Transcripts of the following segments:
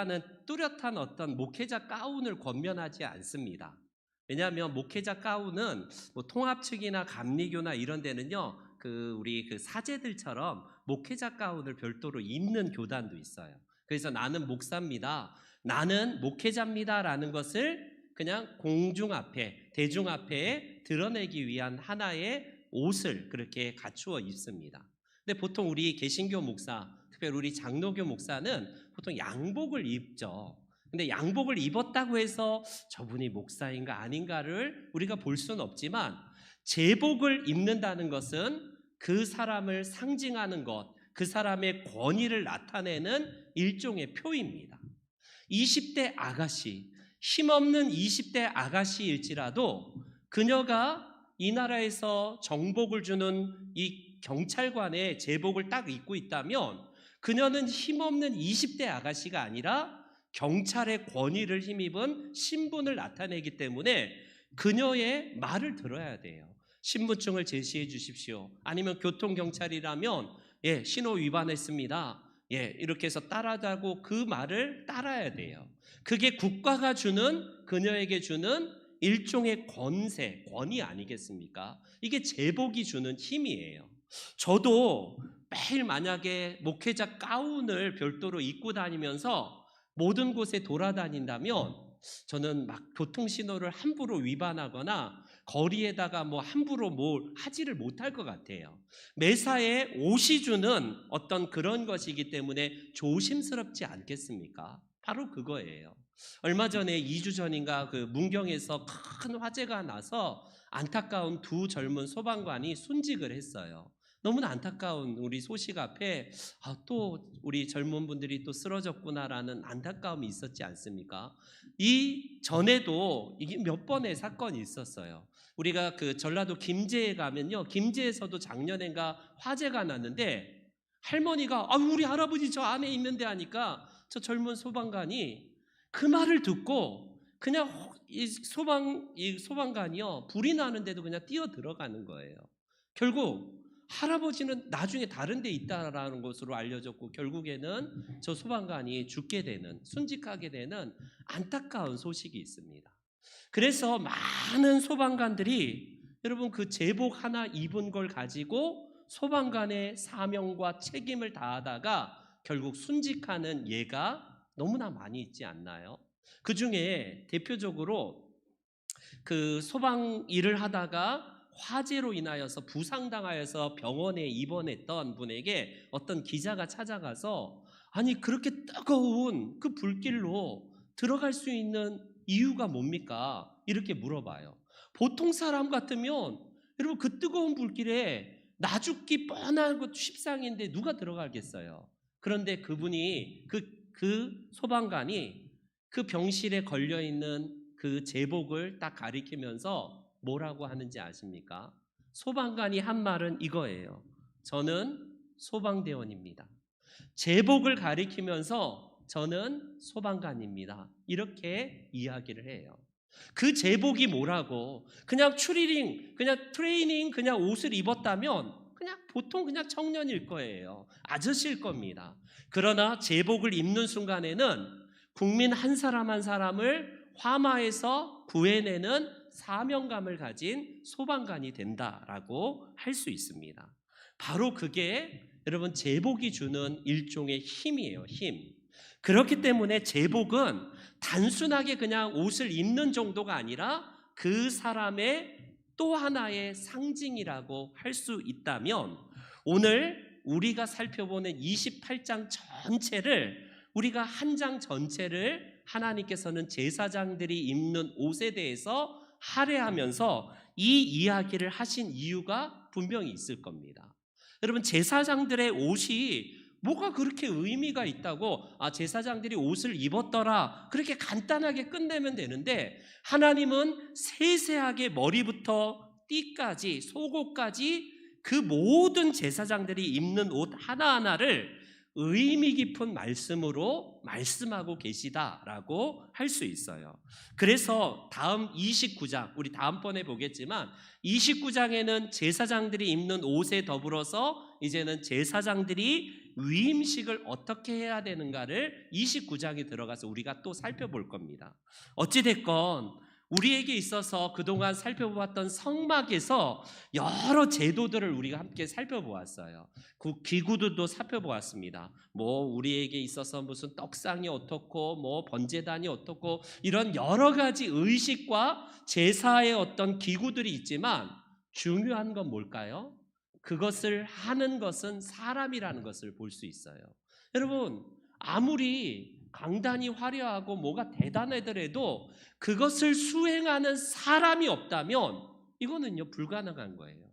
는 뚜렷한 어떤 목회자 가운을 권면하지 않습니다. 왜냐하면 목회자 가운은 뭐 통합 측이나 감리교나 이런 데는요, 우리 사제들처럼 목회자 가운을 별도로 입는 교단도 있어요. 그래서 나는 목사입니다, 나는 목회자입니다라는 것을 그냥 공중 앞에, 대중 앞에 드러내기 위한 하나의 옷을 그렇게 갖추어 입습니다. 근데 보통 우리 개신교 목사, 특별히 우리 장로교 목사는 보통 양복을 입죠. 근데 양복을 입었다고 해서 저분이 목사인가 아닌가를 우리가 볼 수는 없지만, 제복을 입는다는 것은 그 사람을 상징하는 것, 그 사람의 권위를 나타내는 일종의 표입니다. 20대 아가씨, 힘없는 20대 아가씨일지라도 그녀가 이 나라에서 정복을 주는 이 경찰관의 제복을 딱 입고 있다면, 그녀는 힘없는 20대 아가씨가 아니라 경찰의 권위를 힘입은 신분을 나타내기 때문에 그녀의 말을 들어야 돼요. 신분증을 제시해 주십시오. 아니면 교통경찰이라면 신호 위반했습니다, 이렇게 해서 따라가고 그 말을 따라야 돼요. 그게 국가가 주는, 그녀에게 주는 일종의 권위 아니겠습니까? 이게 제복이 주는 힘이에요. 저도 매일 만약에 목회자 가운을 별도로 입고 다니면서 모든 곳에 돌아다닌다면, 저는 막 교통신호를 함부로 위반하거나 거리에다가 뭐 함부로 뭘 하지를 못할 것 같아요. 매사에 옷이 주는 어떤 그런 것이기 때문에 조심스럽지 않겠습니까? 바로 그거예요. 얼마 전에 2주 전인가 문경에서 큰 화재가 나서 안타까운 두 젊은 소방관이 순직을 했어요. 너무나 안타까운 우리 소식 앞에 또 우리 젊은 분들이 또 쓰러졌구나라는 안타까움이 있었지 않습니까? 이 전에도 이게 몇 번의 사건이 있었어요. 우리가 전라도 김제에 가면요, 김제에서도 작년엔가 화재가 났는데, 할머니가 우리 할아버지 저 안에 있는데 하니까 저 젊은 소방관이 그 말을 듣고 그냥 이 소방관이요, 불이 나는데도 그냥 뛰어 들어가는 거예요. 결국 할아버지는 나중에 다른 데 있다라는 것으로 알려졌고, 결국에는 저 소방관이 죽게 되는, 순직하게 되는 안타까운 소식이 있습니다. 그래서 많은 소방관들이, 여러분, 그 제복 하나 입은 걸 가지고 소방관의 사명과 책임을 다하다가 결국 순직하는 예가 너무나 많이 있지 않나요? 그 중에 대표적으로 소방 일을 하다가 화재로 인하여서 부상당하여서 병원에 입원했던 분에게 어떤 기자가 찾아가서, 아니 그렇게 뜨거운 그 불길로 들어갈 수 있는 이유가 뭡니까? 이렇게 물어봐요. 보통 사람 같으면, 여러분, 그 뜨거운 불길에 나 죽기 뻔한 것 십상인데 누가 들어가겠어요? 그런데 그분이 그 소방관이 그 병실에 걸려있는 그 제복을 딱 가리키면서 뭐라고 하는지 아십니까? 소방관이 한 말은 이거예요. 저는 소방대원입니다. 제복을 가리키면서 저는 소방관입니다, 이렇게 이야기를 해요. 그 제복이 뭐라고, 그냥 그냥 트레이닝 그냥 옷을 입었다면 그냥 보통 그냥 청년일 거예요. 아저씨일 겁니다. 그러나 제복을 입는 순간에는 국민 한 사람 한 사람을 화마에서 구해내는 사명감을 가진 소방관이 된다라고 할 수 있습니다. 바로 그게 여러분 제복이 주는 일종의 힘이에요. 힘. 그렇기 때문에 제복은 단순하게 그냥 옷을 입는 정도가 아니라 그 사람의 또 하나의 상징이라고 할 수 있다면, 오늘 우리가 살펴보는 28장 전체를, 우리가 한 장 전체를 하나님께서는 제사장들이 입는 옷에 대해서 할애하면서 이 이야기를 하신 이유가 분명히 있을 겁니다. 여러분, 제사장들의 옷이 뭐가 그렇게 의미가 있다고 제사장들이 옷을 입었더라 그렇게 간단하게 끝내면 되는데, 하나님은 세세하게 머리부터 띠까지 속옷까지 그 모든 제사장들이 입는 옷 하나하나를 의미 깊은 말씀으로 말씀하고 계시다라고 할 수 있어요. 그래서 다음 29장, 우리 다음번에 보겠지만 29장에는 제사장들이 입는 옷에 더불어서 이제는 제사장들이 위임식을 어떻게 해야 되는가를 29장에 들어가서 우리가 또 살펴볼 겁니다. 어찌됐건 우리에게 있어서 그동안 살펴보았던 성막에서 여러 제도들을 우리가 함께 살펴보았어요. 그 기구들도 살펴보았습니다. 뭐 우리에게 있어서 무슨 떡상이 어떻고 뭐 번제단이 어떻고 이런 여러 가지 의식과 제사의 어떤 기구들이 있지만 중요한 건 뭘까요? 그것을 하는 것은 사람이라는 것을 볼 수 있어요. 여러분, 아무리 강단이 화려하고 뭐가 대단하더라도 그것을 수행하는 사람이 없다면 이거는요 불가능한 거예요.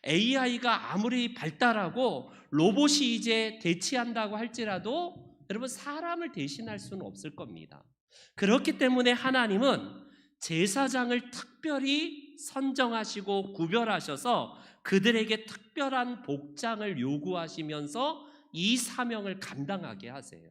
AI가 아무리 발달하고 로봇이 이제 대체한다고 할지라도 여러분 사람을 대신할 수는 없을 겁니다. 그렇기 때문에 하나님은 제사장을 특별히 선정하시고 구별하셔서 그들에게 특별한 복장을 요구하시면서 이 사명을 감당하게 하세요.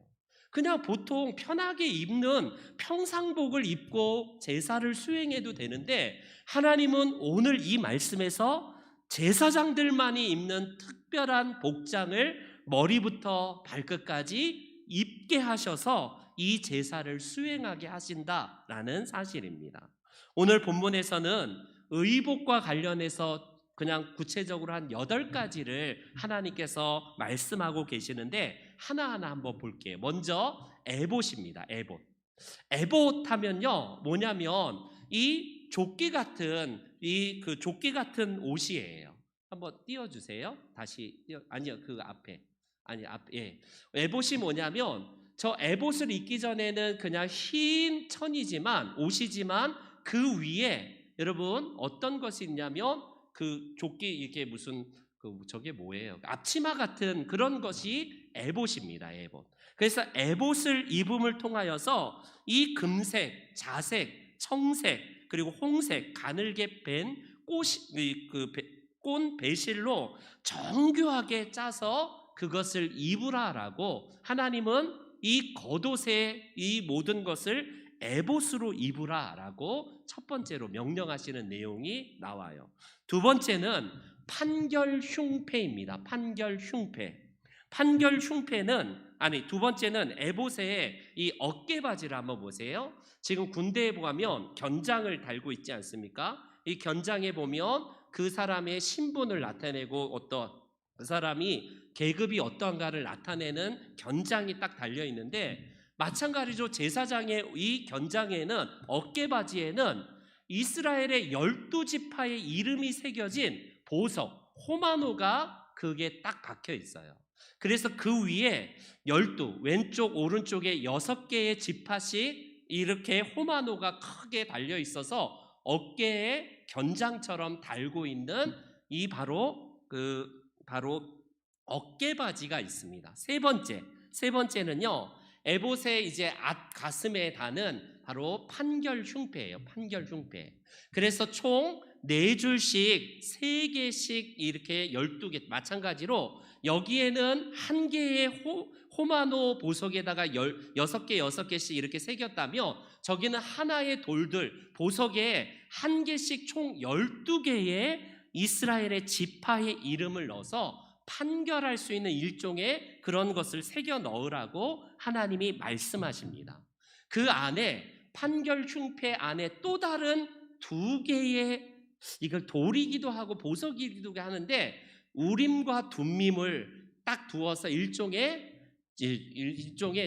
그냥 보통 편하게 입는 평상복을 입고 제사를 수행해도 되는데 하나님은 오늘 이 말씀에서 제사장들만이 입는 특별한 복장을 머리부터 발끝까지 입게 하셔서 이 제사를 수행하게 하신다라는 사실입니다. 오늘 본문에서는 의복과 관련해서 그냥 구체적으로 한 8가지를 하나님께서 말씀하고 계시는데 하나하나 한번 볼게요. 먼저 에봇입니다. 에봇. 에봇 하면요 뭐냐면 이 조끼 같은 그 조끼 같은 옷이에요. 한번 띄워주세요. 다시 아니요 그 앞에 예. 에봇이 뭐냐면 저 에봇을 입기 전에는 그냥 흰 천이지만 옷이지만 그 위에 여러분 어떤 것이 있냐면 그 조끼 이게 무슨 저게 뭐예요? 앞치마 같은 그런 것이 에봇입니다. 에봇. 그래서 에봇을 입음을 통하여서 이 금색, 자색, 청색 그리고 홍색 가늘게 밴 꽃 배실로 정교하게 짜서 그것을 입으라라고 하나님은 이 겉옷의 이 모든 것을 에봇으로 입으라라고 첫 번째로 명령하시는 내용이 나와요. 두 번째는 판결흉패입니다. 판결흉패. 판결흉패는 두 번째는 에봇의 이 어깨바지를 한번 보세요. 지금 군대에 보면 견장을 달고 있지 않습니까? 이 견장에 보면 그 사람의 신분을 나타내고 그 사람이 계급이 어떠한가를 나타내는 견장이 딱 달려 있는데 마찬가지로 제사장의 이 견장에는 어깨바지에는 이스라엘의 12지파의 이름이 새겨진 보석, 호마노가 그게 딱 박혀 있어요. 그래서 그 위에 12, 왼쪽 오른쪽에 6개의 지파씩 이렇게 호마노가 크게 달려 있어서 어깨에 견장처럼 달고 있는 이 바로 어깨바지가 있습니다. 세 번째는요. 에봇의 이제 가슴에 다는 바로 판결흉패예요. 판결흉패. 그래서 총 4줄씩 3개씩 이렇게 12개 마찬가지로 여기에는 한 개의 호마노 보석에다가 6개씩 이렇게 새겼다며 저기는 하나의 돌들 보석에 한 개씩 총 12개의 이스라엘의 지파의 이름을 넣어서 판결할 수 있는 일종의 그런 것을 새겨 넣으라고 하나님이 말씀하십니다. 그 안에 판결 흉패 안에 또 다른 2개의 이걸 돌이기도 하고 보석이기도 하는데 우림과 둠밈을 딱 두어서 일종의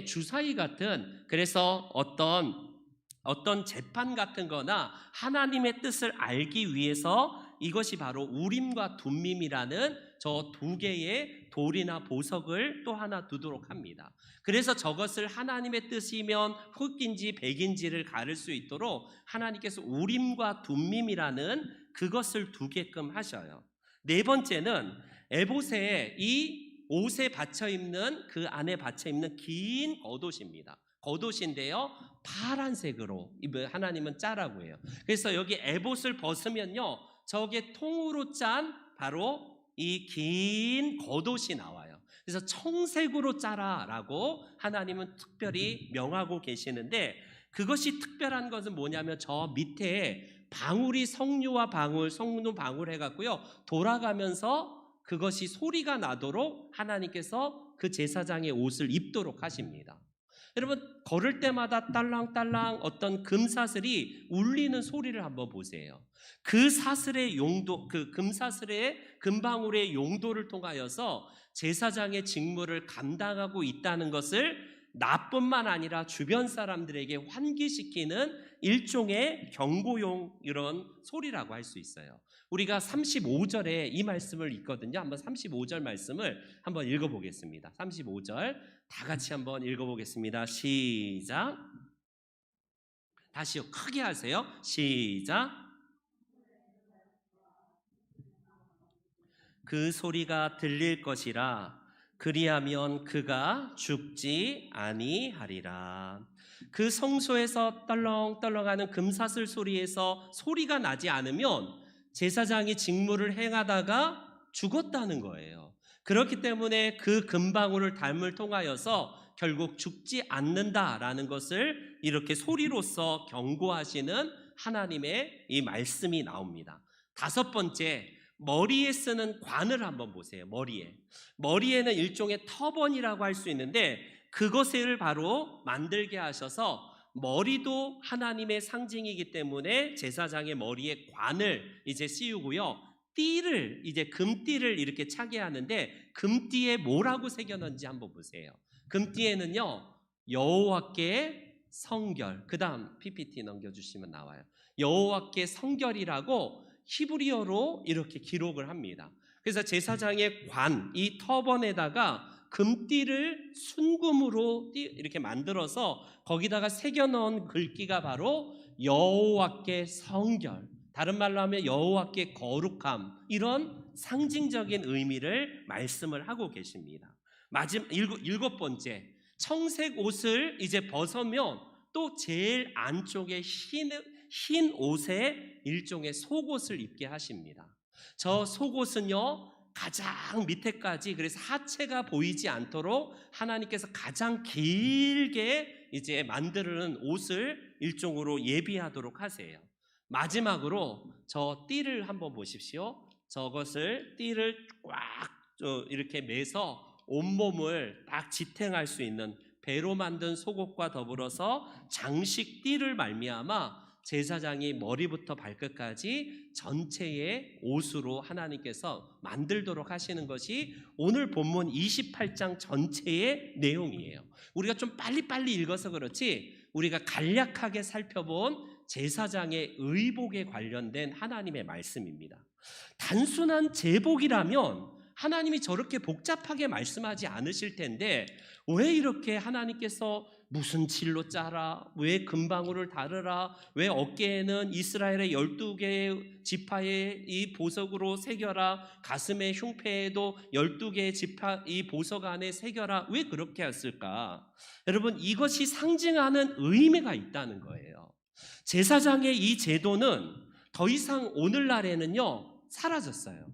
주사위 같은 그래서 어떤 재판 같은 거나 하나님의 뜻을 알기 위해서 이것이 바로 우림과 둠밈이라는 저 2개의 돌이나 보석을 또 하나 두도록 합니다. 그래서 저것을 하나님의 뜻이면 흑인지 백인지를 가릴 수 있도록 하나님께서 우림과 둠밈이라는 그것을 두게끔 하셔요. 네 번째는 에봇에 이 옷에 받쳐 입는 그 안에 받쳐 입는 긴 겉옷입니다. 겉옷인데요 파란색으로 하나님은 짜라고 해요. 그래서 여기 에봇을 벗으면요 저게 통으로 짠 바로 이 긴 겉옷이 나와요. 그래서 청색으로 짜라라고 하나님은 특별히 명하고 계시는데, 그것이 특별한 것은 뭐냐면 저 밑에 방울이 성류와 방울, 성류 방울 해갖고요 돌아가면서 그것이 소리가 나도록 하나님께서 그 제사장의 옷을 입도록 하십니다. 여러분, 걸을 때마다 딸랑딸랑 어떤 금사슬이 울리는 소리를 한번 보세요. 그 사슬의 용도, 그 금사슬의 금방울의 용도를 통하여서 제사장의 직무를 감당하고 있다는 것을 나뿐만 아니라 주변 사람들에게 환기시키는 일종의 경고용 이런 소리라고 할 수 있어요. 우리가 35절에 이 말씀을 읽거든요. 한번 35절 말씀을 한번 읽어보겠습니다. 35절 다 같이 한번 읽어보겠습니다. 시작. 다시요. 크게 하세요. 시작. 그 소리가 들릴 것이라. 그리하면 그가 죽지 아니하리라. 그 성소에서 떨렁떨렁하는 금사슬 소리에서 소리가 나지 않으면 제사장이 직무를 행하다가 죽었다는 거예요. 그렇기 때문에 그 금방울을 담을 통하여서 결국 죽지 않는다라는 것을 이렇게 소리로서 경고하시는 하나님의 이 말씀이 나옵니다. 다섯 번째, 머리에 쓰는 관을 한번 보세요. 머리에는 일종의 터번이라고 할 수 있는데, 그것을 바로 만들게 하셔서 머리도 하나님의 상징이기 때문에 제사장의 머리에 관을 이제 씌우고요, 띠를, 이제 금띠를 이렇게 차게 하는데, 금띠에 뭐라고 새겨놓은지 한번 보세요. 금띠에는요 여호와께 성결, 그 다음 PPT 넘겨주시면 나와요. 여호와께 성결이라고 히브리어로 이렇게 기록을 합니다. 그래서 제사장의 관, 이 터번에다가 금띠를 순금으로 이렇게 만들어서 거기다가 새겨넣은 글귀가 바로 여호와께 성결, 다른 말로 하면 여호와께 거룩함, 이런 상징적인 의미를 말씀을 하고 계십니다. 마지막 일곱 번째, 청색 옷을 이제 벗으면 또 제일 안쪽에 흰 옷에 일종의 속옷을 입게 하십니다. 저 속옷은요 가장 밑에까지, 그래서 하체가 보이지 않도록 하나님께서 가장 길게 이제 만드는 옷을 일종으로 예비하도록 하세요. 마지막으로 저 띠를 한번 보십시오. 저것을 띠를 꽉 이렇게 매서 온몸을 딱 지탱할 수 있는 배로 만든 속옷과 더불어서 장식 띠를 말미암아 제사장이 머리부터 발끝까지 전체의 옷으로 하나님께서 만들도록 하시는 것이 오늘 본문 28장 전체의 내용이에요. 우리가 좀 빨리빨리 읽어서 그렇지 우리가 간략하게 살펴본 제사장의 의복에 관련된 하나님의 말씀입니다. 단순한 제복이라면 하나님이 저렇게 복잡하게 말씀하지 않으실 텐데, 왜 이렇게 하나님께서 무슨 질로 짜라, 왜 금방울을 다르라, 왜 어깨에는 이스라엘의 12개의 지파의 이 보석으로 새겨라, 가슴의 흉패에도 12개의 지파 이 보석 안에 새겨라, 왜 그렇게 했을까? 여러분, 이것이 상징하는 의미가 있다는 거예요. 제사장의 이 제도는 더 이상 오늘날에는요 사라졌어요.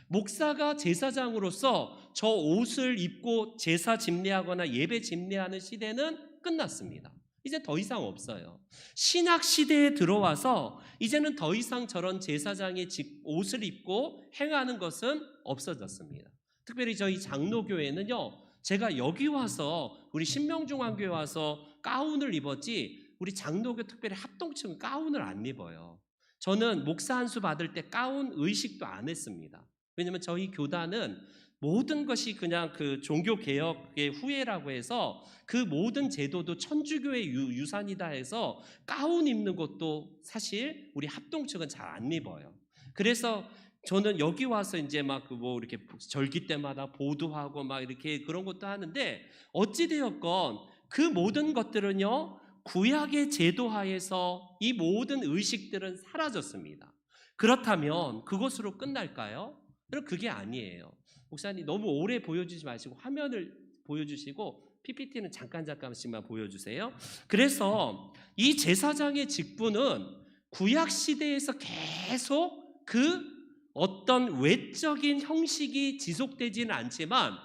목사가 제사장으로서 저 옷을 입고 제사 집례하거나 예배 집례하는 시대는 끝났습니다. 이제 더 이상 없어요. 신약 시대에 들어와서 이제는 더 이상 저런 제사장의 옷을 입고 행하는 것은 없어졌습니다. 특별히 저희 장로교회는요, 제가 여기 와서 우리 신명중앙교회 와서 가운을 입었지, 우리 장로교 특별히 합동층은 가운을 안 입어요. 저는 목사 한수 받을 때 가운 의식도 안 했습니다. 왜냐하면 저희 교단은 모든 것이 그냥 그 종교개혁의 후예라고 해서 그 모든 제도도 천주교의 유산이다 해서 가운 입는 것도 사실 우리 합동측은 잘 안 입어요. 그래서 저는 여기 와서 이제 막 뭐 이렇게 절기 때마다 보도하고 막 이렇게 그런 것도 하는데, 어찌되었건 그 모든 것들은요 구약의 제도 하에서 이 모든 의식들은 사라졌습니다. 그렇다면 그것으로 끝날까요? 그럼 그게 아니에요. 목사님 너무 오래 보여주지 마시고 화면을 보여주시고 PPT는 잠깐씩만 보여주세요. 그래서 이 제사장의 직분은 구약 시대에서 계속 그 어떤 외적인 형식이 지속되지는 않지만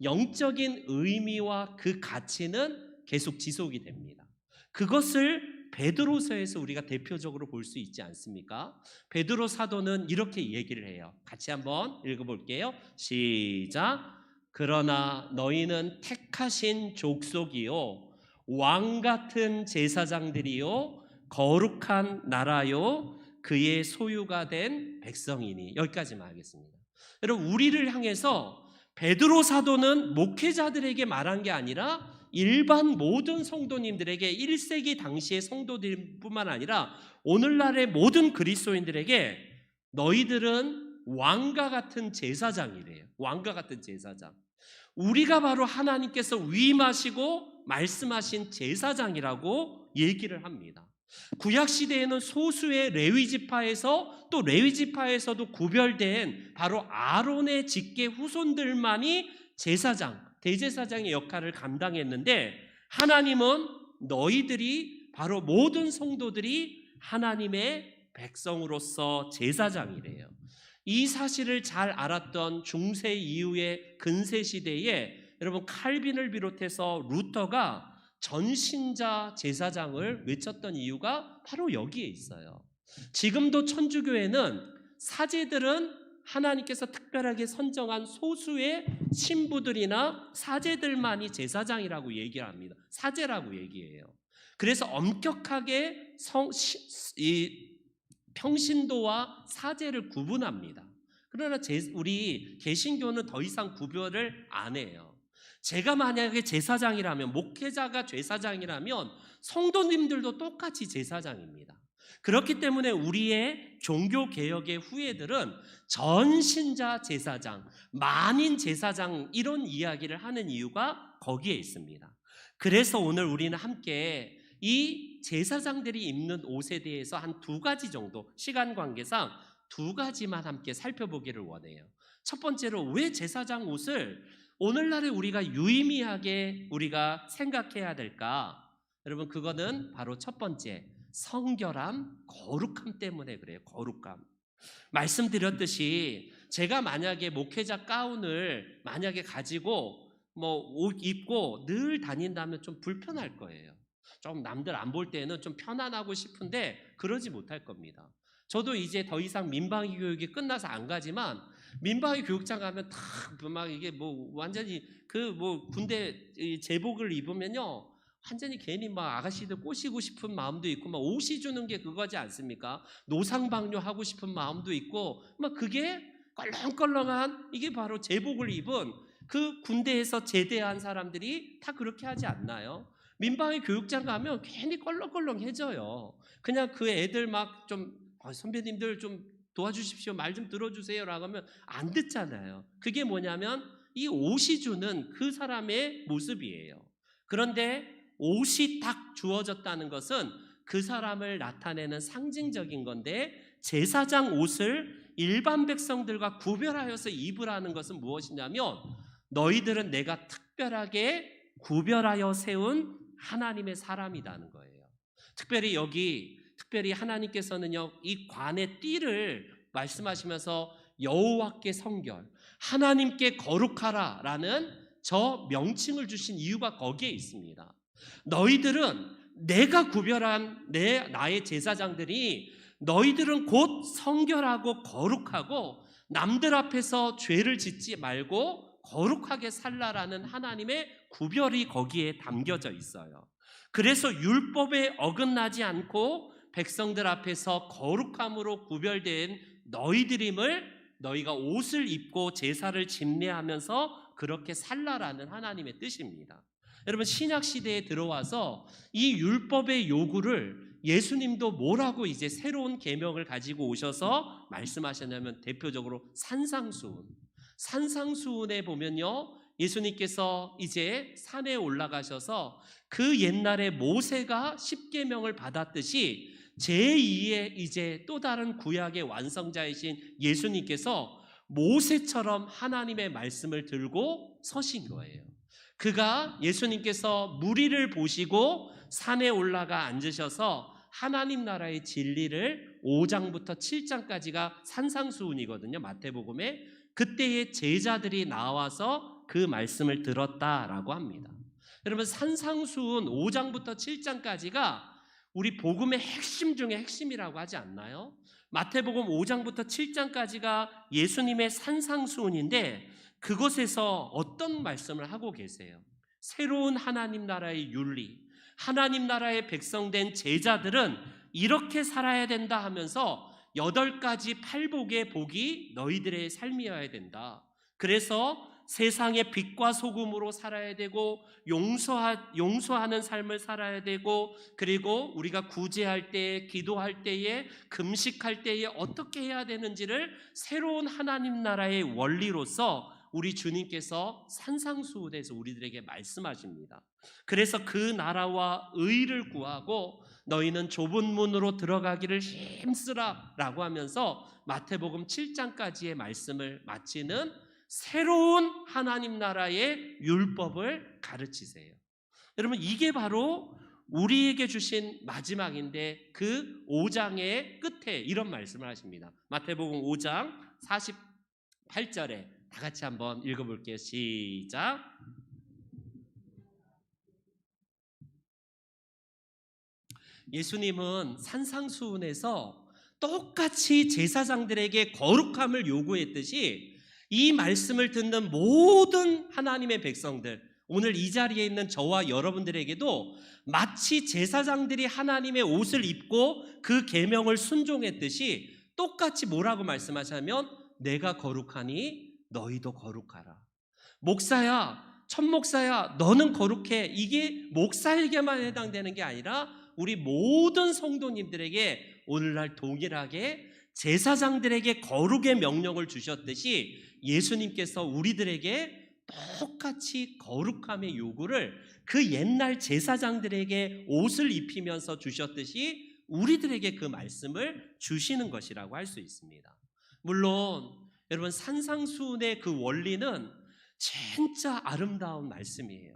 영적인 의미와 그 가치는 계속 지속이 됩니다. 그것을 베드로서에서 우리가 대표적으로 볼 수 있지 않습니까? 베드로 사도는 이렇게 얘기를 해요. 같이 한번 읽어볼게요. 시작. 그러나 너희는 택하신 족속이요 왕 같은 제사장들이요 거룩한 나라요 그의 소유가 된 백성이니. 여기까지만 하겠습니다. 여러분, 우리를 향해서 베드로 사도는 목회자들에게 말한 게 아니라 일반 모든 성도님들에게 1세기 당시의 성도들뿐만 아니라 오늘날의 모든 그리스도인들에게 너희들은 왕과 같은 제사장이래요. 왕과 같은 제사장. 우리가 바로 하나님께서 위임하시고 말씀하신 제사장이라고 얘기를 합니다. 구약 시대에는 소수의 레위 지파에서 또 레위 지파에서도 구별된 바로 아론의 직계 후손들만이 제사장, 대제사장의 역할을 감당했는데 하나님은 너희들이 바로 모든 성도들이 하나님의 백성으로서 제사장이래요. 이 사실을 잘 알았던 중세 이후의 근세 시대에 여러분 칼빈을 비롯해서 루터가 전신자 제사장을 외쳤던 이유가 바로 여기에 있어요. 지금도 천주교회는 사제들은 하나님께서 특별하게 선정한 소수의 신부들이나 사제들만이 제사장이라고 얘기를 합니다. 사제라고 얘기해요. 그래서 엄격하게 평신도와 사제를 구분합니다. 그러나 우리 개신교는 더 이상 구별을 안 해요. 제가 만약에 제사장이라면, 목회자가 제사장이라면 성도님들도 똑같이 제사장입니다. 그렇기 때문에 우리의 종교개혁의 후예들은 전신자 제사장, 만인 제사장 이런 이야기를 하는 이유가 거기에 있습니다. 그래서 오늘 우리는 함께 이 제사장들이 입는 옷에 대해서 한 2가지 정도, 시간 관계상 2가지만 함께 살펴보기를 원해요. 첫 번째로 왜 제사장 옷을 오늘날에 우리가 유의미하게 우리가 생각해야 될까? 여러분, 그거는 바로 첫 번째, 성결함, 거룩함 때문에 그래요. 거룩함. 말씀드렸듯이 제가 만약에 목회자 가운을 만약에 가지고 옷 입고 늘 다닌다면 좀 불편할 거예요. 좀 남들 안 볼 때는 좀 편안하고 싶은데 그러지 못할 겁니다. 저도 이제 더 이상 민방위 교육이 끝나서 안 가지만 민방위 교육장 가면 다 막 이게 완전히 군대 제복을 입으면요 완전히 괜히 막 아가씨들 꼬시고 싶은 마음도 있고 막 옷이 주는 게 그거지 않습니까? 노상방뇨 하고 싶은 마음도 있고 막 그게 껄렁껄렁한 이게 바로 제복을 입은 그 군대에서 제대한 사람들이 다 그렇게 하지 않나요? 민방위 교육장 가면 괜히 껄렁껄렁해져요. 그냥 그 애들 막 좀 선배님들 좀 도와주십시오. 말 좀 들어주세요. 라고 하면 안 듣잖아요. 그게 뭐냐면 이 옷이 주는 그 사람의 모습이에요. 그런데 옷이 딱 주어졌다는 것은 그 사람을 나타내는 상징적인 건데 제사장 옷을 일반 백성들과 구별하여서 입으라는 것은 무엇이냐면 너희들은 내가 특별하게 구별하여 세운 하나님의 사람이라는 거예요. 특별히 하나님께서는요 이 관의 띠를 말씀하시면서 여호와께 성결, 하나님께 거룩하라라는 저 명칭을 주신 이유가 거기에 있습니다. 너희들은 내가 구별한 나의 제사장들이 너희들은 곧 성결하고 거룩하고 남들 앞에서 죄를 짓지 말고 거룩하게 살라라는 하나님의 구별이 거기에 담겨져 있어요. 그래서 율법에 어긋나지 않고 백성들 앞에서 거룩함으로 구별된 너희들임을 너희가 옷을 입고 제사를 집례하면서 그렇게 살라라는 하나님의 뜻입니다. 여러분 신약시대에 들어와서 이 율법의 요구를 예수님도 뭐라고 이제 새로운 계명을 가지고 오셔서 말씀하셨냐면 대표적으로 산상수훈에 보면요 예수님께서 이제 산에 올라가셔서 그 옛날에 모세가 십계명을 받았듯이 제2의 이제 또 다른 구약의 완성자이신 예수님께서 모세처럼 하나님의 말씀을 들고 서신 거예요. 그가 예수님께서 무리를 보시고 산에 올라가 앉으셔서 하나님 나라의 진리를 5장부터 7장까지가 산상수훈이거든요. 마태복음에 그때의 제자들이 나와서 그 말씀을 들었다라고 합니다. 여러분, 산상수훈 5장부터 7장까지가 우리 복음의 핵심 중에 핵심이라고 하지 않나요? 마태복음 5장부터 7장까지가 예수님의 산상수훈인데 그곳에서 어떤 말씀을 하고 계세요? 새로운 하나님 나라의 윤리, 하나님 나라의 백성된 제자들은 이렇게 살아야 된다 하면서 8가지 팔복의 복이 너희들의 삶이어야 된다. 그래서 세상의 빛과 소금으로 살아야 되고 용서하는 삶을 살아야 되고, 그리고 우리가 구제할 때에, 기도할 때에, 금식할 때에 어떻게 해야 되는지를 새로운 하나님 나라의 원리로서 우리 주님께서 산상수훈에서 우리들에게 말씀하십니다. 그래서 그 나라와 의를 구하고 너희는 좁은 문으로 들어가기를 힘쓰라 라고 하면서 마태복음 7장까지의 말씀을 마치는 새로운 하나님 나라의 율법을 가르치세요. 여러분, 이게 바로 우리에게 주신 마지막인데 그 5장의 끝에 이런 말씀을 하십니다. 마태복음 5장 48절에 다 같이 한번 읽어볼게요. 시작. 예수님은 산상수훈에서 똑같이 제사장들에게 거룩함을 요구했듯이 이 말씀을 듣는 모든 하나님의 백성들, 오늘 이 자리에 있는 저와 여러분들에게도 마치 제사장들이 하나님의 옷을 입고 그 계명을 순종했듯이 똑같이 뭐라고 말씀하시냐면 내가 거룩하니 너희도 거룩하라. 목사야, 천목사야, 너는 거룩해. 이게 목사에게만 해당되는 게 아니라 우리 모든 성도님들에게 오늘날 동일하게 제사장들에게 거룩의 명령을 주셨듯이 예수님께서 우리들에게 똑같이 거룩함의 요구를 그 옛날 제사장들에게 옷을 입히면서 주셨듯이 우리들에게 그 말씀을 주시는 것이라고 할 수 있습니다. 물론 여러분, 산상수훈의 그 원리는 진짜 아름다운 말씀이에요.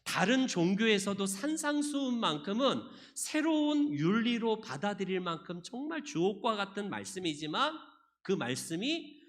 다른 종교에서도 산상수훈만큼은 새로운 윤리로 받아들일 만큼 정말 주옥과 같은 말씀이지만 그 말씀이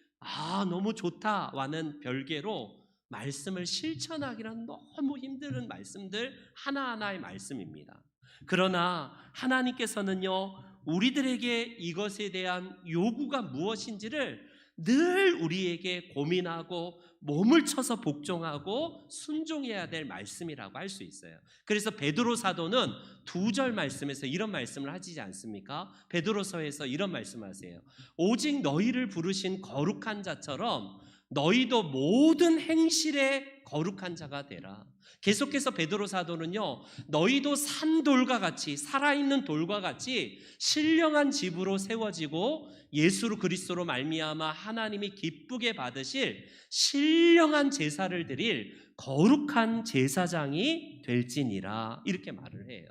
너무 좋다와는 별개로 말씀을 실천하기란 너무 힘든 말씀들 하나하나의 말씀입니다. 그러나 하나님께서는요, 우리들에게 이것에 대한 요구가 무엇인지를 늘 우리에게 고민하고 몸을 쳐서 복종하고 순종해야 될 말씀이라고 할 수 있어요. 그래서 베드로 사도는 2절 말씀에서 이런 말씀을 하시지 않습니까? 베드로서에서 이런 말씀을 하세요. 오직 너희를 부르신 거룩한 자처럼 너희도 모든 행실에 거룩한 자가 되라. 계속해서 베드로 사도는요, 너희도 산돌과 같이, 살아있는 돌과 같이 신령한 집으로 세워지고 예수 그리스도로 말미암아 하나님이 기쁘게 받으실 신령한 제사를 드릴 거룩한 제사장이 될지니라, 이렇게 말을 해요.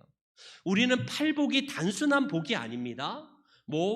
우리는 팔복이 단순한 복이 아닙니다.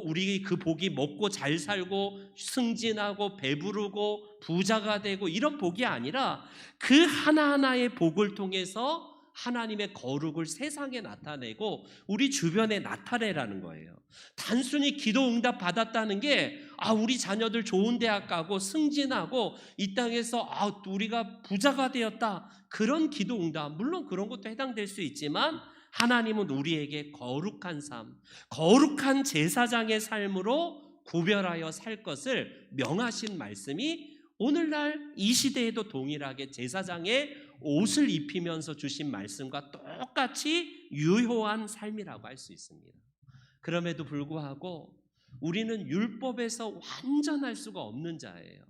우리 그 복이 먹고 잘 살고 승진하고 배부르고 부자가 되고 이런 복이 아니라 그 하나하나의 복을 통해서 하나님의 거룩을 세상에 나타내고 우리 주변에 나타내라는 거예요. 단순히 기도 응답 받았다는 게 우리 자녀들 좋은 대학 가고 승진하고 이 땅에서 우리가 부자가 되었다, 그런 기도 응답, 물론 그런 것도 해당될 수 있지만 하나님은 우리에게 거룩한 삶, 거룩한 제사장의 삶으로 구별하여 살 것을 명하신 말씀이 오늘날 이 시대에도 동일하게 제사장의 옷을 입히면서 주신 말씀과 똑같이 유효한 삶이라고 할 수 있습니다. 그럼에도 불구하고 우리는 율법에서 완전할 수가 없는 자예요.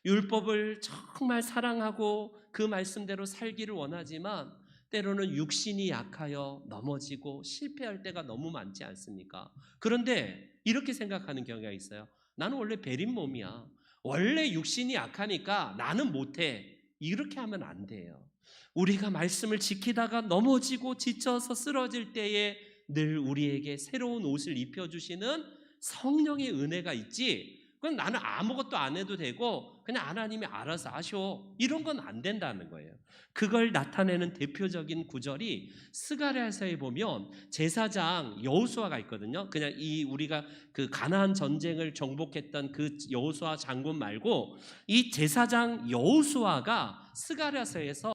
율법을 정말 사랑하고 그 말씀대로 살기를 원하지만 때로는 육신이 약하여 넘어지고 실패할 때가 너무 많지 않습니까? 그런데 이렇게 생각하는 경우가 있어요. 나는 원래 베린 몸이야. 원래 육신이 약하니까 나는 못해. 이렇게 하면 안 돼요. 우리가 말씀을 지키다가 넘어지고 지쳐서 쓰러질 때에 늘 우리에게 새로운 옷을 입혀주시는 성령의 은혜가 있지, 그건 나는 아무것도 안 해도 되고 그냥 하나님이 알아서 하셔. 이런 건 안 된다는 거예요. 그걸 나타내는 대표적인 구절이 스가랴서에 보면 제사장 여호수아가 있거든요. 그냥 이 우리가 그 가나안 전쟁을 정복했던 그 여호수아 장군 말고 이 제사장 여호수아가 스가랴서에서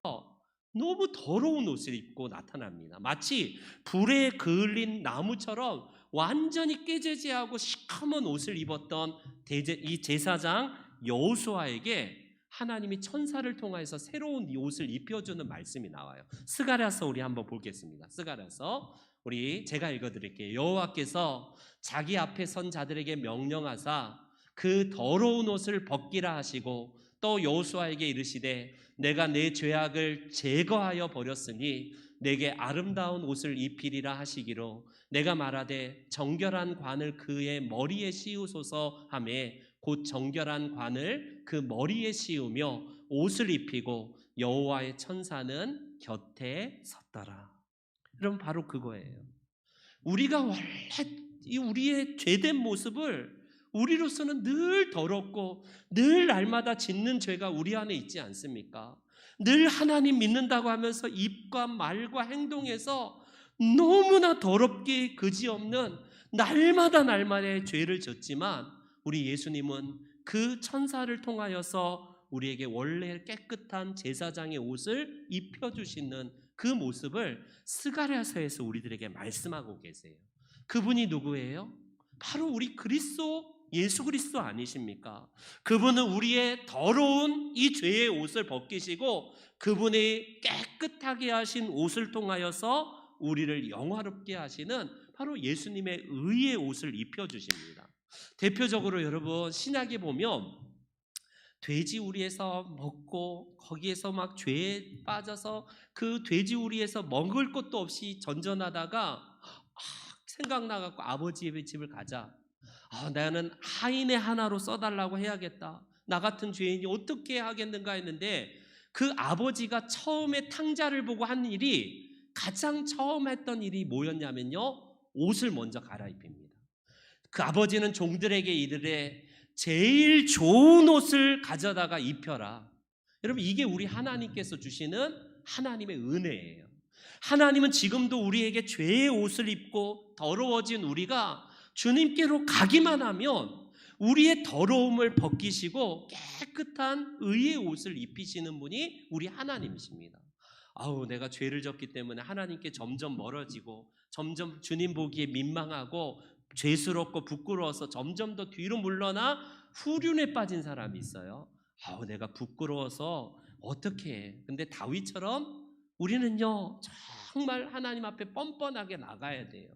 너무 더러운 옷을 입고 나타납니다. 마치 불에 그을린 나무처럼 완전히 깨재재하고 시커먼 옷을 입었던 이 제사장 여호수아에게 하나님이 천사를 통해서 새로운 이 옷을 입혀주는 말씀이 나와요. 스가랴서 우리 한번 보겠습니다. 스가랴서 우리 제가 읽어드릴게요. 여호와께서 자기 앞에 선 자들에게 명령하사 그 더러운 옷을 벗기라 하시고 또 여호수아에게 이르시되 내가 내 죄악을 제거하여 버렸으니 내게 아름다운 옷을 입히리라 하시기로 내가 말하되 정결한 관을 그의 머리에 씌우소서 하매 곧 정결한 관을 그 머리에 씌우며 옷을 입히고 여호와의 천사는 곁에 섰더라. 여러분 바로 그거예요. 우리가 원래 이 우리의 죄된 모습을 우리로서는 늘 더럽고 늘 날마다 짓는 죄가 우리 안에 있지 않습니까? 늘 하나님 믿는다고 하면서 입과 말과 행동에서 너무나 더럽게 그지없는 날마다의 죄를 졌지만 우리 예수님은 그 천사를 통하여서 우리에게 원래 깨끗한 제사장의 옷을 입혀주시는 그 모습을 스가랴서에서 우리들에게 말씀하고 계세요. 그분이 누구예요? 바로 우리 예수 그리스도 아니십니까? 그분은 우리의 더러운 이 죄의 옷을 벗기시고 그분의 깨끗하게 하신 옷을 통하여서 우리를 영화롭게 하시는 바로 예수님의 의의 옷을 입혀주십니다. 대표적으로 여러분 신약에 보면 돼지우리에서 먹고 거기에서 막 죄에 빠져서 그 돼지우리에서 먹을 것도 없이 전전하다가 생각나갖고 아버지의 집을 가자. 나는 하인의 하나로 써달라고 해야겠다. 나 같은 죄인이 어떻게 하겠는가 했는데 그 아버지가 처음에 탕자를 보고 한 일이 가장 처음 했던 일이 뭐였냐면요. 옷을 먼저 갈아입힙니다. 그 아버지는 종들에게 이르되 제일 좋은 옷을 가져다가 입혀라. 여러분 이게 우리 하나님께서 주시는 하나님의 은혜예요. 하나님은 지금도 우리에게 죄의 옷을 입고 더러워진 우리가 주님께로 가기만 하면 우리의 더러움을 벗기시고 깨끗한 의의 옷을 입히시는 분이 우리 하나님이십니다. 내가 죄를 졌기 때문에 하나님께 점점 멀어지고 점점 주님 보기에 민망하고 죄스럽고 부끄러워서 점점 더 뒤로 물러나 후륜에 빠진 사람이 있어요. 내가 부끄러워서 어떻게 해. 근데 다윗처럼 우리는요 정말 하나님 앞에 뻔뻔하게 나가야 돼요.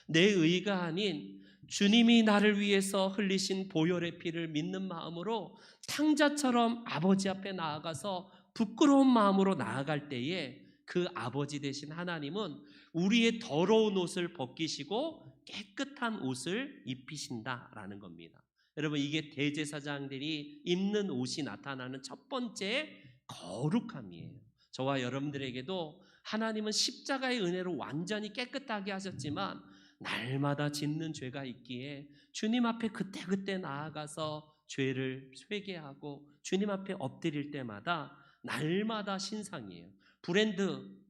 내 의가 아닌 주님이 나를 위해서 흘리신 보혈의 피를 믿는 마음으로 탕자처럼 아버지 앞에 나아가서 부끄러운 마음으로 나아갈 때에 그 아버지 되신 하나님은 우리의 더러운 옷을 벗기시고 깨끗한 옷을 입히신다라는 겁니다. 여러분 이게 대제사장들이 입는 옷이 나타나는 첫 번째 거룩함이에요. 저와 여러분들에게도 하나님은 십자가의 은혜로 완전히 깨끗하게 하셨지만 날마다 짓는 죄가 있기에 주님 앞에 그때그때 나아가서 죄를 회개하고 주님 앞에 엎드릴 때마다 날마다 신상이에요.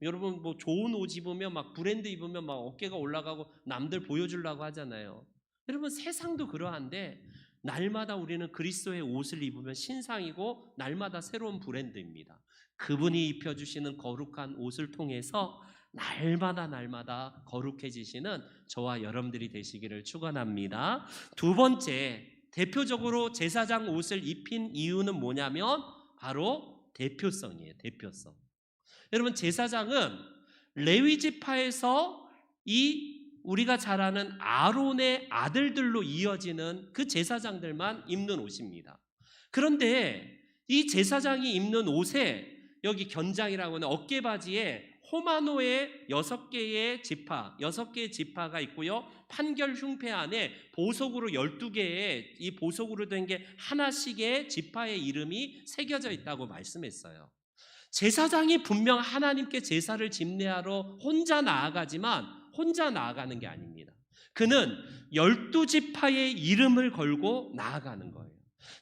여러분 뭐 좋은 옷 입으면 막 브랜드 입으면 막 어깨가 올라가고 남들 보여주려고 하잖아요. 여러분 세상도 그러한데 날마다 우리는 그리스도의 옷을 입으면 신상이고 날마다 새로운 브랜드입니다. 그분이 입혀주시는 거룩한 옷을 통해서 날마다 거룩해지시는 저와 여러분들이 되시기를 축원합니다. 두 번째, 대표적으로 제사장 옷을 입힌 이유는 뭐냐면 바로 대표성이에요. 대표성. 여러분 제사장은 레위 지파에서 우리가 잘 아는 아론의 아들들로 이어지는 그 제사장들만 입는 옷입니다. 그런데 이 제사장이 입는 옷에 여기 견장이라고 하는 어깨바지에 호마노의 6개의 지파가 있고요. 판결 흉패 안에 보석으로 12개의 이 보석으로 된 게 하나씩의 지파의 이름이 새겨져 있다고 말씀했어요. 제사장이 분명 하나님께 제사를 집례하러 혼자 나아가지만 혼자 나아가는 게 아닙니다. 그는 12지파의 이름을 걸고 나아가는 거예요.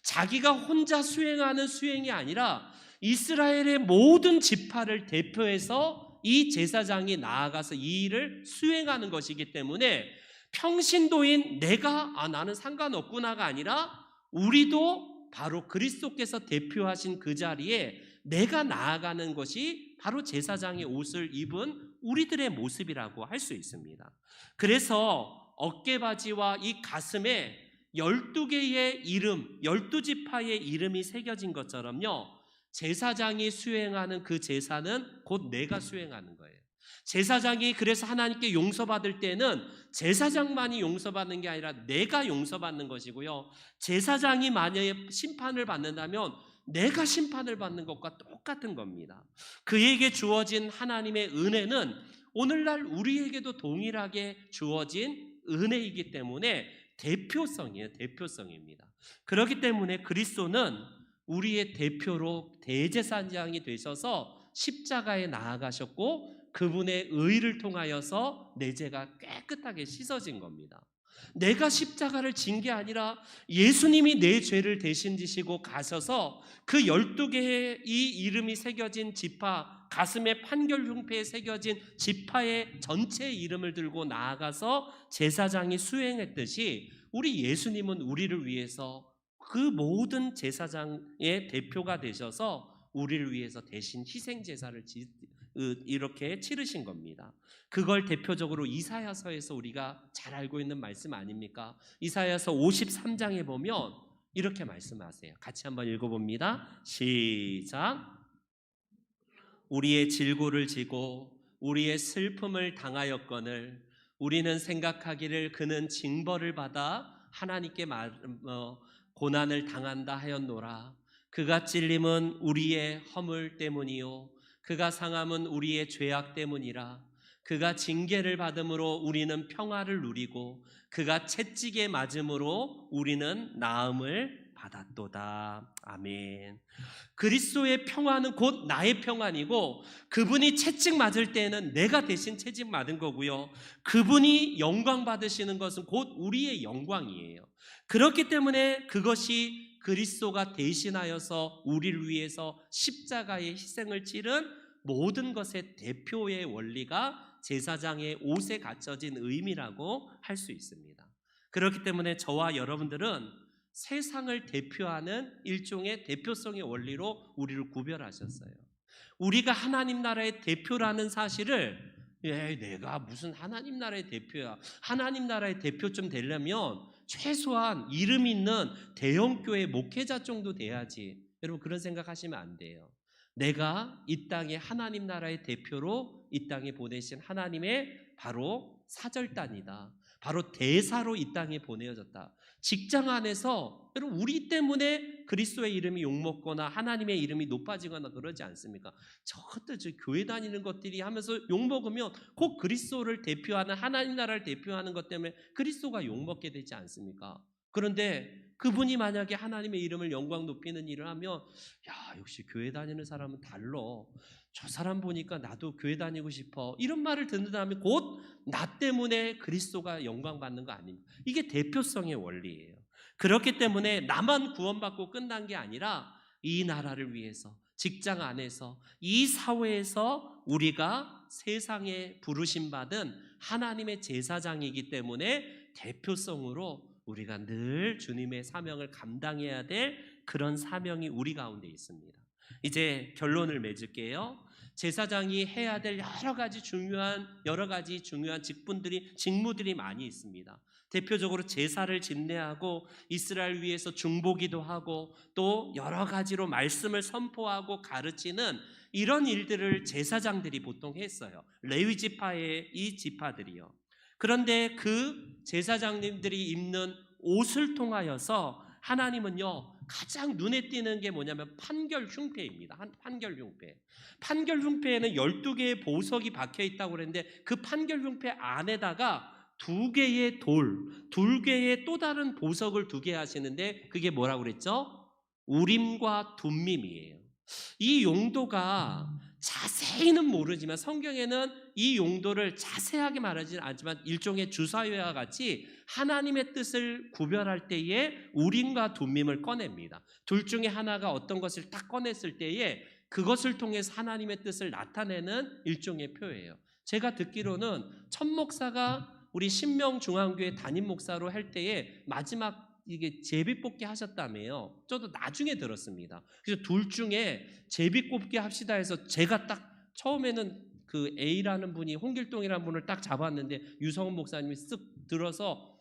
자기가 혼자 수행하는 수행이 아니라 이스라엘의 모든 지파를 대표해서 이 제사장이 나아가서 이 일을 수행하는 것이기 때문에 평신도인 내가 나는 상관없구나가 아니라 우리도 바로 그리스도께서 대표하신 그 자리에 내가 나아가는 것이 바로 제사장의 옷을 입은 우리들의 모습이라고 할 수 있습니다. 그래서 어깨바지와 이 가슴에 12개의 이름, 12지파의 이름이 새겨진 것처럼요, 제사장이 수행하는 그 제사는 곧 내가 수행하는 거예요. 제사장이 그래서 하나님께 용서받을 때는 제사장만이 용서받는 게 아니라 내가 용서받는 것이고요, 제사장이 만약에 심판을 받는다면 내가 심판을 받는 것과 똑같은 겁니다. 그에게 주어진 하나님의 은혜는 오늘날 우리에게도 동일하게 주어진 은혜이기 때문에 대표성이에요. 대표성입니다. 그렇기 때문에 그리스도는 우리의 대표로 대제사장이 되셔서 십자가에 나아가셨고 그분의 의를 통하여서 내 죄가 깨끗하게 씻어진 겁니다. 내가 십자가를 진 게 아니라 예수님이 내 죄를 대신 지시고 가셔서 그 12개의 이 이름이 새겨진 지파, 가슴에 판결 흉패에 새겨진 지파의 전체 이름을 들고 나아가서 제사장이 수행했듯이 우리 예수님은 우리를 위해서 그 모든 제사장의 대표가 되셔서 우리를 위해서 대신 희생 제사를 이렇게 치르신 겁니다. 그걸 대표적으로 이사야서에서 우리가 잘 알고 있는 말씀 아닙니까? 이사야서 53장에 보면 이렇게 말씀하세요. 같이 한번 읽어봅니다. 시작. 우리의 질고를 지고 우리의 슬픔을 당하였거늘 우리는 생각하기를 그는 징벌을 받아 하나님께 고난을 당한다 하였노라. 그가 찔림은 우리의 허물 때문이요 그가 상함은 우리의 죄악 때문이라. 그가 징계를 받음으로 우리는 평화를 누리고 그가 채찍에 맞음으로 우리는 나음을 받았도다. 아멘. 그리스도의 평화는 곧 나의 평안이고 그분이 채찍 맞을 때는 내가 대신 채찍 맞은 거고요, 그분이 영광 받으시는 것은 곧 우리의 영광이에요. 그렇기 때문에 그것이 그리스도가 대신하여서 우리를 위해서 십자가의 희생을 치른 모든 것의 대표의 원리가 제사장의 옷에 갖춰진 의미라고 할 수 있습니다. 그렇기 때문에 저와 여러분들은 세상을 대표하는 일종의 대표성의 원리로 우리를 구별하셨어요. 우리가 하나님 나라의 대표라는 사실을 내가 무슨 하나님 나라의 대표야, 하나님 나라의 대표 좀 되려면 최소한 이름 있는 대형교회 목회자 정도 돼야지, 여러분 그런 생각하시면 안 돼요. 내가 이 땅에 하나님 나라의 대표로 이 땅에 보내신 하나님의 바로 사절단이다, 바로 대사로 이 땅에 보내어졌다. 직장 안에서 여러분 우리 때문에 그리스도의 이름이 욕먹거나 하나님의 이름이 높아지거나 그러지 않습니까? 저것들 저 교회 다니는 것들이 하면서 욕먹으면 곧 그리스도를 대표하는 하나님 나라를 대표하는 것 때문에 그리스도가 욕먹게 되지 않습니까? 그런데 그분이 만약에 하나님의 이름을 영광 높이는 일을 하면 야 역시 교회 다니는 사람은 달라, 저 사람 보니까 나도 교회 다니고 싶어, 이런 말을 듣는다면 곧 나 때문에 그리스도가 영광 받는 거 아닙니까? 이게 대표성의 원리예요. 그렇기 때문에 나만 구원받고 끝난 게 아니라 이 나라를 위해서, 직장 안에서, 이 사회에서 우리가 세상에 부르심 받은 하나님의 제사장이기 때문에 대표성으로 우리가 늘 주님의 사명을 감당해야 될 그런 사명이 우리 가운데 있습니다. 이제 결론을 맺을게요. 제사장이 해야 될 여러 가지 중요한 직무들이 많이 있습니다. 대표적으로 제사를 진례하고 이스라엘 위해서 중보기도 하고 또 여러 가지로 말씀을 선포하고 가르치는 이런 일들을 제사장들이 보통 했어요. 레위 지파의 이 지파들이요. 그런데 그 제사장님들이 입는 옷을 통하여서 하나님은요 가장 눈에 띄는 게 뭐냐면 판결 흉패입니다. 판결 흉패. 판결 흉패에는 12개의 보석이 박혀 있다고 그랬는데 그 판결 흉패 안에다가 2개의 돌, 2개의 또 다른 보석을 두게 하시는데 그게 뭐라고 그랬죠? 우림과 둠밈이에요. 이 용도가 자세히는 모르지만 성경에는 이 용도를 자세하게 말하지는 않지만 일종의 주사위와 같이 하나님의 뜻을 구별할 때에 우림과 둠밈을 꺼냅니다. 둘 중에 하나가 어떤 것을 딱 꺼냈을 때에 그것을 통해서 하나님의 뜻을 나타내는 일종의 표예요. 제가 듣기로는 천 목사가 우리 신명중앙교회 담임 목사로 할 때에 마지막 이게 제비뽑기 하셨다며요. 저도 나중에 들었습니다. 그래서 둘 중에 제비뽑기 합시다 해서 제가 딱 처음에는 그 A라는 분이 홍길동이라는 분을 딱 잡았는데 유성훈 목사님이 쓱 들어서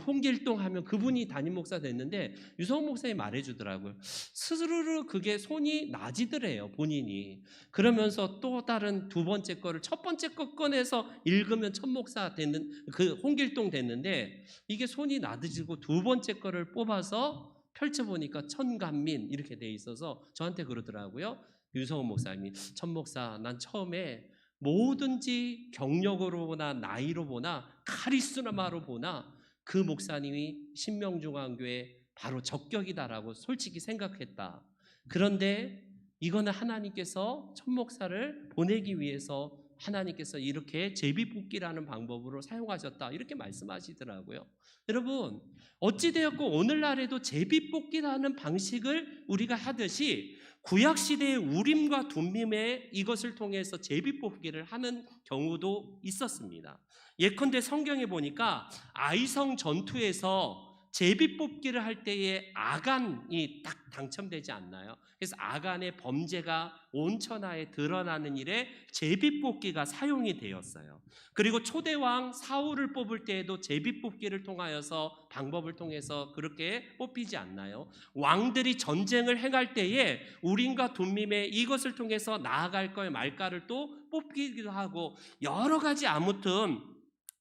홍길동 하면 그분이 담임 목사 됐는데 유성훈 목사님이 말해주더라고요. 스스로 그게 손이 나지더래요, 본인이. 그러면서 또 다른 두 번째 거를 첫 번째 거 꺼내서 읽으면 천 목사 됐는 그 홍길동 됐는데 이게 손이 나지고 두 번째 거를 뽑아서 펼쳐보니까 천간민 이렇게 돼 있어서 저한테 그러더라고요. 유성훈 목사님이 천 목사 난 처음에 뭐든지 경력으로 보나 나이로 보나 카리스마로 보나 그 목사님이 신명중앙교회 바로 적격이다라고 솔직히 생각했다. 그런데 이거는 하나님께서 천 목사를 보내기 위해서 하나님께서 이렇게 제비뽑기라는 방법으로 사용하셨다 이렇게 말씀하시더라고요. 여러분 어찌되었고 오늘날에도 제비뽑기라는 방식을 우리가 하듯이 구약시대의 우림과 둠밈에 이것을 통해서 제비뽑기를 하는 경우도 있었습니다. 예컨대 성경에 보니까 아이성 전투에서 제비뽑기를 할 때에 아간이 딱 당첨되지 않나요? 그래서 아간의 범죄가 온 천하에 드러나는 일에 제비뽑기가 사용이 되었어요. 그리고 초대왕 사울을 뽑을 때에도 제비뽑기를 통하여서 방법을 통해서 그렇게 뽑히지 않나요? 왕들이 전쟁을 행할 때에 우림과 둠밈에 이것을 통해서 나아갈 거에 말까를 또 뽑기도 하고 여러 가지 아무튼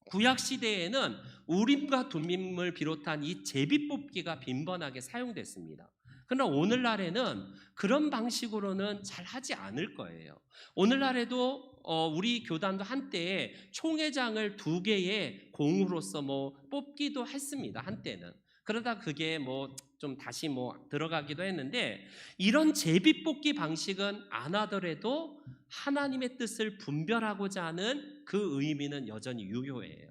구약 시대에는 우림과 둠밈을 비롯한 이 제비뽑기가 빈번하게 사용됐습니다. 그러나 오늘날에는 그런 방식으로는 잘 하지 않을 거예요. 오늘날에도 우리 교단도 한때 총회장을 2개의 공으로서 뽑기도 했습니다. 한때는. 그러다 그게 좀 다시 들어가기도 했는데 이런 제비뽑기 방식은 안 하더라도 하나님의 뜻을 분별하고자 하는 그 의미는 여전히 유효해요.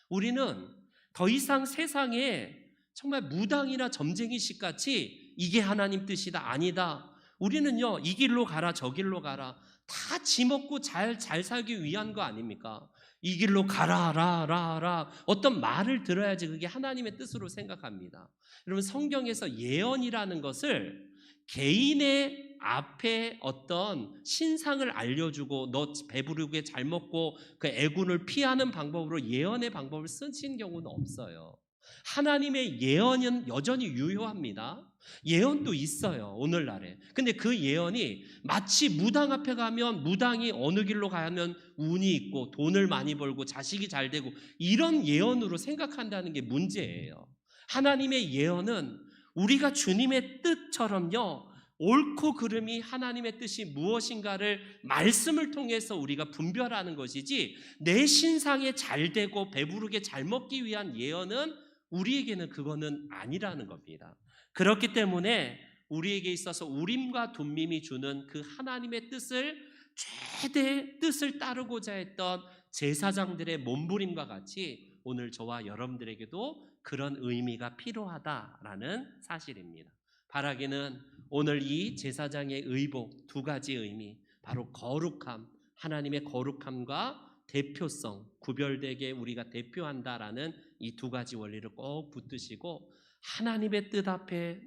우리는 더 이상 세상에 정말 무당이나 점쟁이식 같이 이게 하나님 뜻이다 아니다. 우리는요 이 길로 가라 저 길로 가라 다 지먹고 잘 살기 위한 거 아닙니까? 이 길로 가라 라라라 어떤 말을 들어야지 그게 하나님의 뜻으로 생각합니다. 여러분 성경에서 예언이라는 것을 개인의 앞에 어떤 신상을 알려주고 너 배부르게 잘 먹고 그 애군을 피하는 방법으로 예언의 방법을 쓰신 경우는 없어요. 하나님의 예언은 여전히 유효합니다. 예언도 있어요 오늘날에. 근데 그 예언이 마치 무당 앞에 가면 무당이 어느 길로 가면 운이 있고 돈을 많이 벌고 자식이 잘 되고 이런 예언으로 생각한다는 게 문제예요. 하나님의 예언은 우리가 주님의 뜻처럼요 옳고 그름이 하나님의 뜻이 무엇인가를 말씀을 통해서 우리가 분별하는 것이지 내 신상에 잘 되고 배부르게 잘 먹기 위한 예언은 우리에게는 그거는 아니라는 겁니다. 그렇기 때문에 우리에게 있어서 우림과 둠밈이 주는 그 하나님의 뜻을 최대 뜻을 따르고자 했던 제사장들의 몸부림과 같이 오늘 저와 여러분들에게도 그런 의미가 필요하다라는 사실입니다. 바라기는 오늘 이 제사장의 의복 2가지 의미 바로 거룩함, 하나님의 거룩함과 대표성, 구별되게 우리가 대표한다라는 이 2가지 원리를 꼭 붙드시고 하나님의 뜻 앞에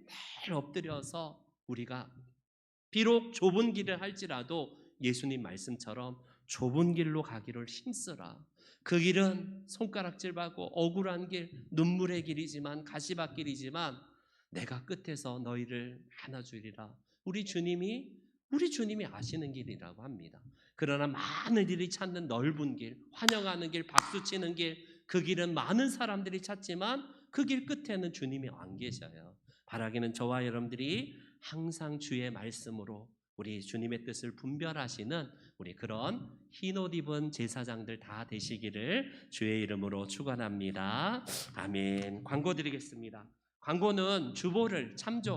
늘 엎드려서 우리가 비록 좁은 길을 할지라도 예수님 말씀처럼 좁은 길로 가기를 힘쓰라. 그 길은 손가락질하고 억울한 길, 눈물의 길이지만 가시밭길이지만 내가 끝에서 너희를 안아주리라. 우리 주님이 아시는 길이라고 합니다. 그러나 많은 이들이 찾는 넓은 길, 환영하는 길, 박수치는 길, 그 길은 많은 사람들이 찾지만 그 길 끝에는 주님이 안 계셔요. 바라기는 저와 여러분들이 항상 주의 말씀으로 우리 주님의 뜻을 분별하시는 우리 그런 흰옷 입은 제사장들 다 되시기를 주의 이름으로 축원합니다. 아멘. 광고 드리겠습니다. 광고는 주보를 참조